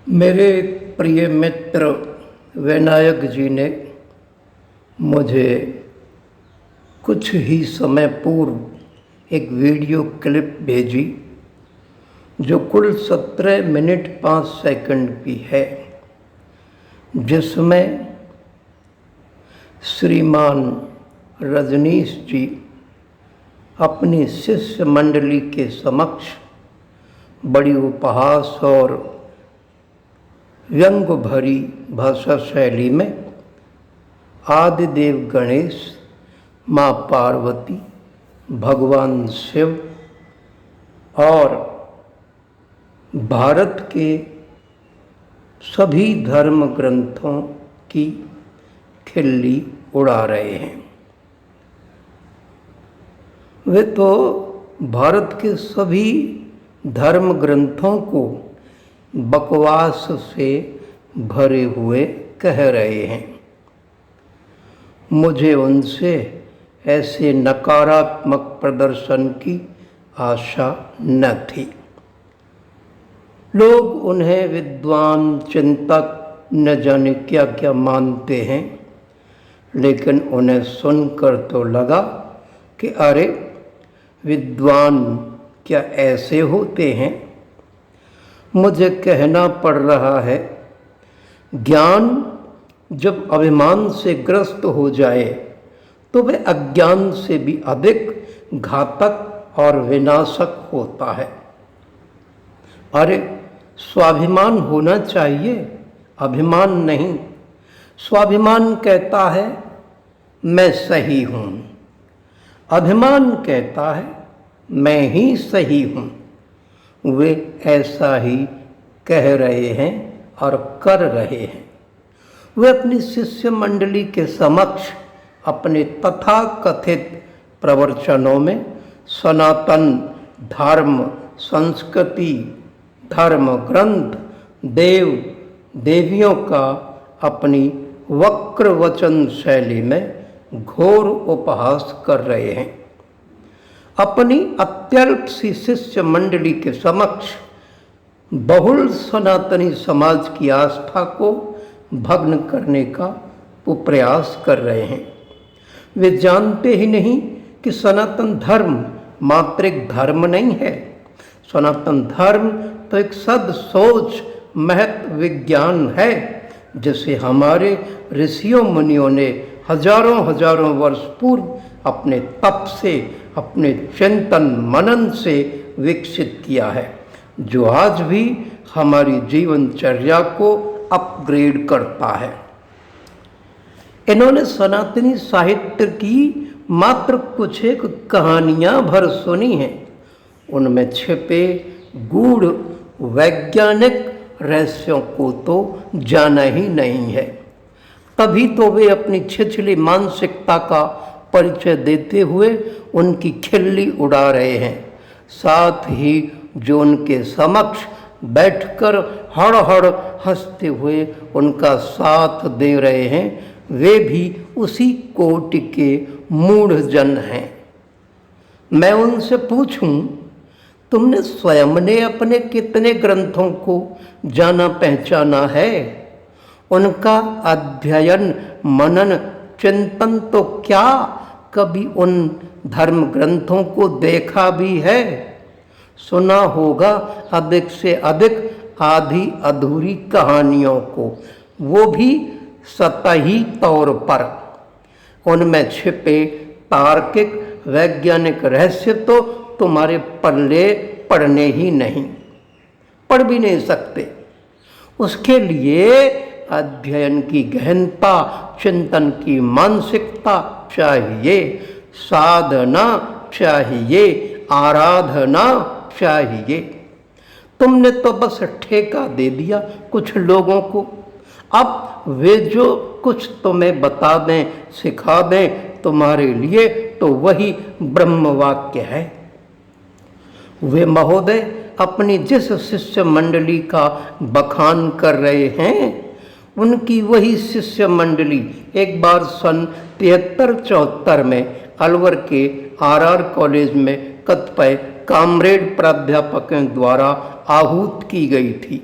मेरे प्रिय मित्र विनायक जी ने मुझे कुछ ही समय पूर्व एक वीडियो क्लिप भेजी जो कुल 17 मिनट 5 सेकंड की है, जिसमें श्रीमान रजनीश जी अपनी शिष्य मंडली के समक्ष बड़ी उपहास और व्यंग भरी भाषा शैली में आदिदेव गणेश, माँ पार्वती, भगवान शिव और भारत के सभी धर्म ग्रंथों की खिल्ली उड़ा रहे हैं। वे तो भारत के सभी धर्म ग्रंथों को बकवास से भरे हुए कह रहे हैं। मुझे उनसे ऐसे नकारात्मक प्रदर्शन की आशा न थी। लोग उन्हें विद्वान, चिंतक, न जाने क्या क्या मानते हैं, लेकिन उन्हें सुनकर तो लगा कि अरे, विद्वान क्या ऐसे होते हैं? मुझे कहना पड़ रहा है, ज्ञान जब अभिमान से ग्रस्त हो जाए तो वह अज्ञान से भी अधिक घातक और विनाशक होता है। अरे, स्वाभिमान होना चाहिए, अभिमान नहीं। स्वाभिमान कहता है मैं सही हूँ, अभिमान कहता है मैं ही सही हूँ। वे ऐसा ही कह रहे हैं और कर रहे हैं। वे अपनी शिष्य मंडली के समक्ष अपने तथाकथित प्रवचनों में सनातन धर्म, संस्कृति, धर्म ग्रंथ, देव देवियों का अपनी वक्र वचन शैली में घोर उपहास कर रहे हैं। अपनी अत्यल्प सी शिष्य मंडली के समक्ष बहुल सनातनी समाज की आस्था को भग्न करने का वो प्रयास कर रहे हैं। वे जानते ही नहीं कि सनातन धर्म मात्रिक धर्म नहीं है। सनातन धर्म तो एक सद सोच महत विज्ञान है, जिसे हमारे ऋषियों मुनियों ने हजारों वर्ष पूर्व अपने तप से, अपने चिंतन मनन से विकसित किया है, जो आज भी हमारी जीवनचर्या को अपग्रेड करता है। इन्होंने सनातनी साहित्य की मात्र कुछ एक कहानियां भर सुनी हैं। उनमें छिपे गूढ़ वैज्ञानिक रहस्यों को तो जाना ही नहीं है। तभी तो वे अपनी छिछली मानसिकता का परिचय देते हुए उनकी खिल्ली उड़ा रहे हैं। साथ ही जो उनके समक्ष बैठकर हड़ हंसते हुए उनका साथ दे रहे हैं, वे भी उसी कोटि के मूढ़ जन हैं। मैं उनसे पूछूं, तुमने स्वयं ने अपने कितने ग्रंथों को जाना पहचाना है? उनका अध्ययन, मनन, चिंतन तो क्या कभी उन धर्म ग्रंथों को देखा भी है? सुना होगा अधिक से अधिक आधी अधूरी कहानियों को, वो भी सतही तौर पर। उनमें छिपे तार्किक वैज्ञानिक रहस्य तो तुम्हारे पल्ले पढ़ने ही नहीं, पढ़ भी नहीं सकते। उसके लिए अध्ययन की गहनता, चिंतन की मानसिकता चाहिए, साधना चाहिए, आराधना चाहिए। तुमने तो बस ठेका दे दिया कुछ लोगों को। अब वे जो कुछ तुम्हें बता दें, सिखा दें, तुम्हारे लिए तो वही ब्रह्म वाक्य है। वे महोदय अपनी जिस शिष्य मंडली का बखान कर रहे हैं, उनकी वही शिष्य मंडली एक बार सन 73-74 में अलवर के आरआर कॉलेज में कतिपय कामरेड प्राध्यापकों द्वारा आहूत की गई थी।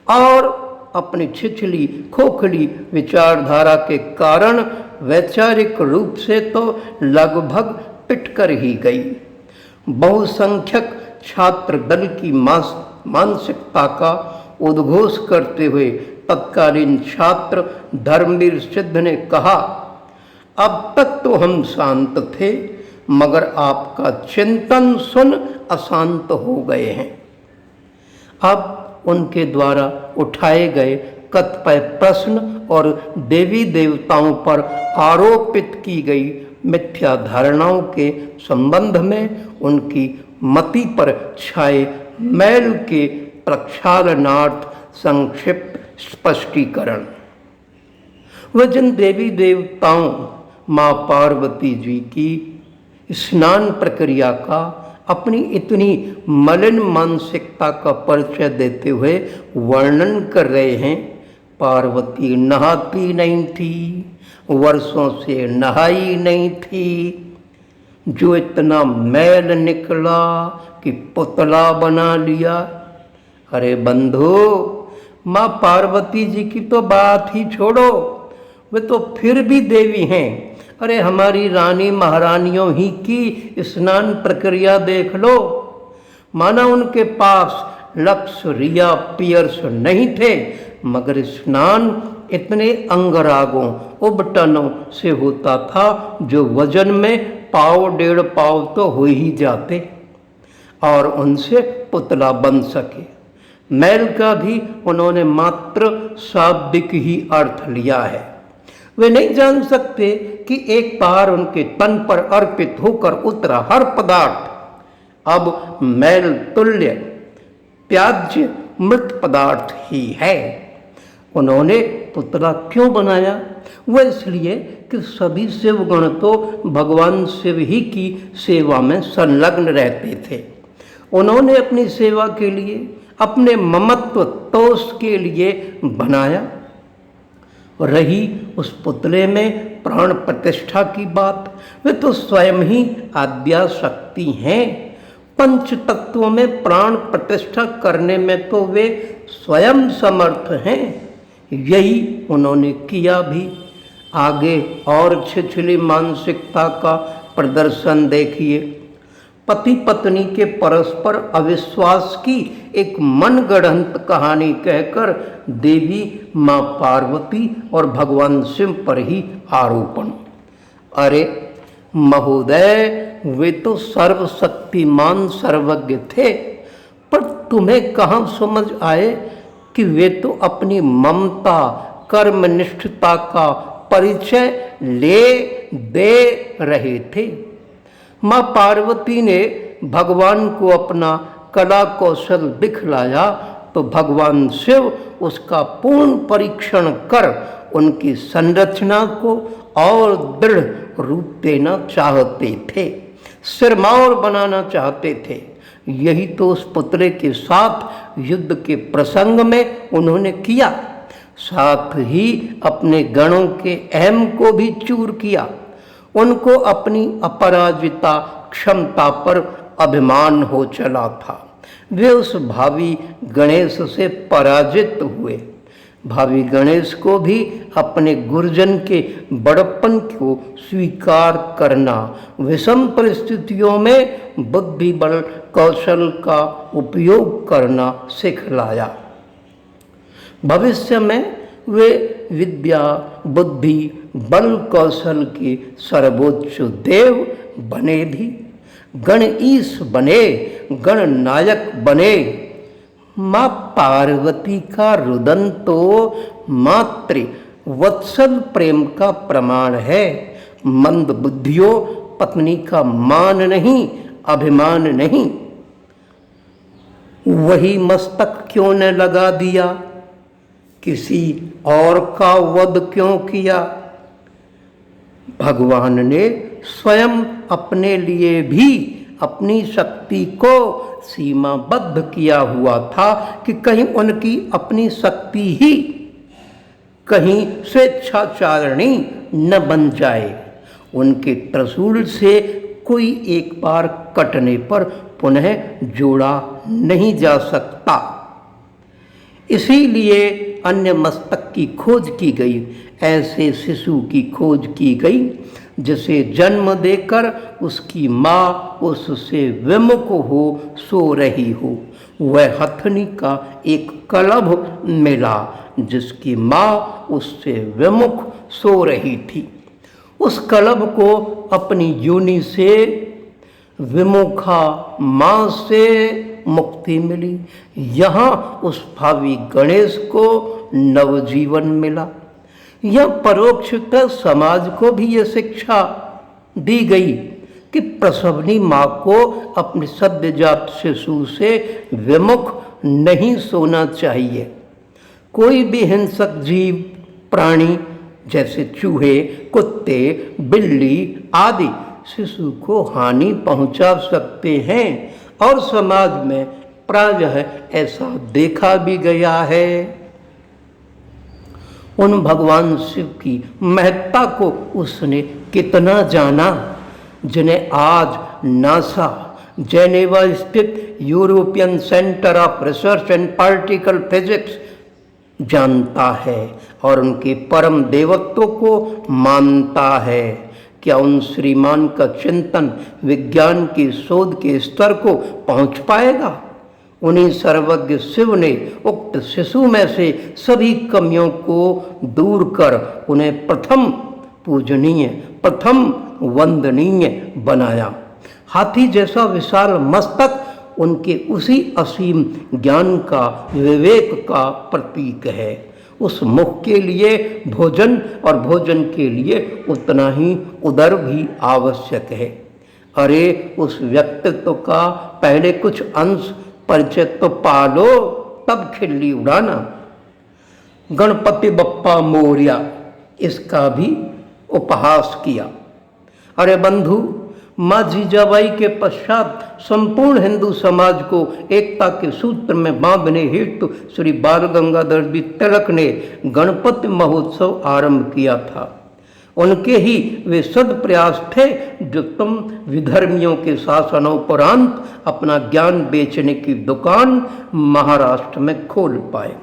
और अपनी छिछली खोखली विचारधारा के कारण वैचारिक रूप से तो लगभग पिटकर ही गई। बहुसंख्यक छात्र दल की मानसिकता का उद्घोष करते हुए तत्कालीन छात्र धर्मवीर सिद्ध ने कहा, अब तक तो हम शांत थे, मगर आपका चिंतन सुन अशांत हो गए हैं। अब उनके द्वारा उठाए गए कतिपय प्रश्न और देवी देवताओं पर आरोपित की गई मिथ्या धारणाओं के संबंध में उनकी मति पर छाए मैल के प्रक्षालनार्थ संक्षिप्त स्पष्टीकरण। वह जिन देवी देवताओं माँ पार्वती जी की स्नान प्रक्रिया का अपनी इतनी मलिन मानसिकता का परिचय देते हुए वर्णन कर रहे हैं, पार्वती नहाती नहीं थी, वर्षों से नहाई नहीं थी, जो इतना मैल निकला कि पुतला बना लिया। अरे बंधु, माँ पार्वती जी की तो बात ही छोड़ो, वे तो फिर भी देवी हैं। अरे हमारी रानी महारानियों ही की स्नान प्रक्रिया देख लो। माना उनके पास लक्स रिया पियर्स नहीं थे, मगर स्नान इतने अंगरागों उबटनों से होता था जो वजन में पाव डेढ़ पाव तो हो ही जाते और उनसे पुतला बन सके। मैल का भी उन्होंने मात्र शाब्दिक ही अर्थ लिया है। वे नहीं जान सकते कि एक बार उनके तन पर अर्पित होकर उतरा हर पदार्थ अब मैल तुल्य त्याज्य मृत पदार्थ ही है। उन्होंने पुतला क्यों बनाया? वह इसलिए कि सभी शिवगण तो भगवान शिव ही की सेवा में संलग्न रहते थे। उन्होंने अपनी सेवा के लिए, अपने ममत्व तोष के लिए बनाया। रही उस पुतले में प्राण प्रतिष्ठा की बात, वे तो स्वयं ही आद्या शक्ति हैं। पंच तत्वों में प्राण प्रतिष्ठा करने में तो वे स्वयं समर्थ हैं। यही उन्होंने किया भी। आगे और छिछली मानसिकता का प्रदर्शन देखिए। पति पत्नी के परस्पर अविश्वास की एक मनगढ़ंत कहानी कहकर देवी माँ पार्वती और भगवान शिव पर ही आरोपण। अरे महोदय, वे तो सर्वशक्तिमान सर्वज्ञ थे, पर तुम्हें कहाँ समझ आए कि वे तो अपनी ममता कर्मनिष्ठता का परिचय ले दे रहे थे। माँ पार्वती ने भगवान को अपना कला कौशल दिखलाया तो भगवान शिव उसका पूर्ण परीक्षण कर उनकी संरचना को और दृढ़ रूप देना चाहते थे, सिरमौर बनाना चाहते थे। यही तो उस पुतले के साथ युद्ध के प्रसंग में उन्होंने किया। साथ ही अपने गणों के अहम को भी चूर किया। उनको अपनी अपराजिता क्षमता पर अभिमान हो चला था। वे उस भावी गणेश से पराजित हुए। भावी गणेश को भी अपने गुर्जन के बड़प्पन को स्वीकार करना, विषम परिस्थितियों में बुद्धि बल कौशल का उपयोग करना सिखलाया। भविष्य में वे विद्या बुद्धि बल कौशल के सर्वोच्च देव बने भी, गणईश बने, गणनायक बने। माँ पार्वती का रुदन तो मातृ वत्सल प्रेम का प्रमाण है। मंद बुद्धियों पत्नी का मान नहीं, अभिमान नहीं। वही मस्तक क्यों न लगा दिया, किसी और का वध क्यों किया? भगवान ने स्वयं अपने लिए भी अपनी शक्ति को सीमाबद्ध किया हुआ था कि कहीं उनकी अपनी शक्ति ही कहीं स्वेच्छाचारिणी न बन जाए। उनके त्रिशूल से कोई एक बार कटने पर पुनः जोड़ा नहीं जा सकता। इसीलिए अन्य मस्तक की खोज की गई, ऐसे शिशु की खोज की गई जिसे जन्म देकर उसकी माँ उससे विमुख हो सो रही हो। वह हथनी का एक कलभ मिला जिसकी माँ उससे विमुख सो रही थी। उस कलभ को अपनी योनि से विमुखा माँ से मुक्ति मिली। यहाँ उस भावी गणेश को नवजीवन मिला। यह परोक्षतः समाज को भी ये शिक्षा दी गई कि प्रसवनी माँ को अपने सद्यजात शिशु से विमुख नहीं सोना चाहिए। कोई भी हिंसक जीव प्राणी जैसे चूहे, कुत्ते, बिल्ली आदि शिशु को हानि पहुंचा सकते हैं और समाज में प्रायः ऐसा देखा भी गया है। उन भगवान शिव की महत्ता को उसने कितना जाना, जिन्हें आज नासा जेनेवा स्थित European centre of research and particle physics जानता है और उनके परम देवत्व को मानता है। क्या उन श्रीमान का चिंतन विज्ञान की शोध के स्तर को पहुंच पाएगा? उन्हीं सर्वज्ञ शिव ने उक्त शिशु में से सभी कमियों को दूर कर उन्हें प्रथम पूजनीय, प्रथम वंदनीय बनाया। हाथी जैसा विशाल मस्तक उनके उसी असीम ज्ञान का, विवेक का प्रतीक है। उस मुख के लिए भोजन और भोजन के लिए उतना ही उदर भी आवश्यक है। अरे उस व्यक्तित्व का पहले कुछ अंश परिचय तो पालो, तब खिल्ली उड़ाना। गणपति बप्पा मोरया इसका भी उपहास किया। अरे बंधु, माँ जीजाबाई के पश्चात संपूर्ण हिंदू समाज को एकता के सूत्र में बांधने हेतु श्री बाल गंगाधर जी तिलक ने गणपति महोत्सव आरंभ किया था। उनके ही वे सद्प्रयास थे जो तुम विधर्मियों के शासनोपरांत अपना ज्ञान बेचने की दुकान महाराष्ट्र में खोल पाए।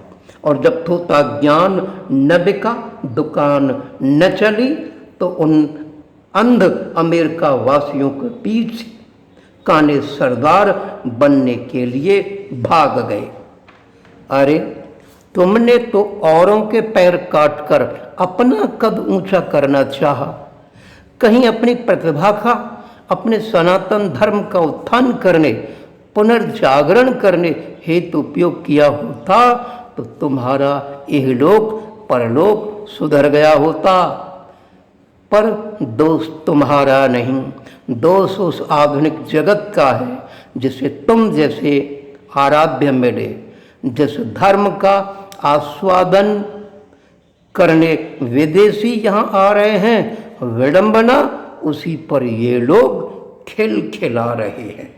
और जब थोथा ज्ञान न बिका, दुकान न चली, तो उन अंध अमेरिका वासियों के पीछे काने सरदार बनने के लिए भाग गए। अरे तुमने तो औरों के पैर काटकर अपना कद ऊंचा करना चाहा। कहीं अपनी प्रतिभा का, अपने सनातन धर्म का उत्थान करने, पुनर्जागरण करने हेतु उपयोग किया होता तो तुम्हारा इहलोक परलोक सुधर गया होता। पर दोष तुम्हारा नहीं, दोष उस आधुनिक जगत का है जिसे तुम जैसे आराध्य मिले, जिस धर्म का आस्वादन करने विदेशी यहाँ आ रहे हैं, विडंबना उसी पर ये लोग खिलखिला रहे हैं।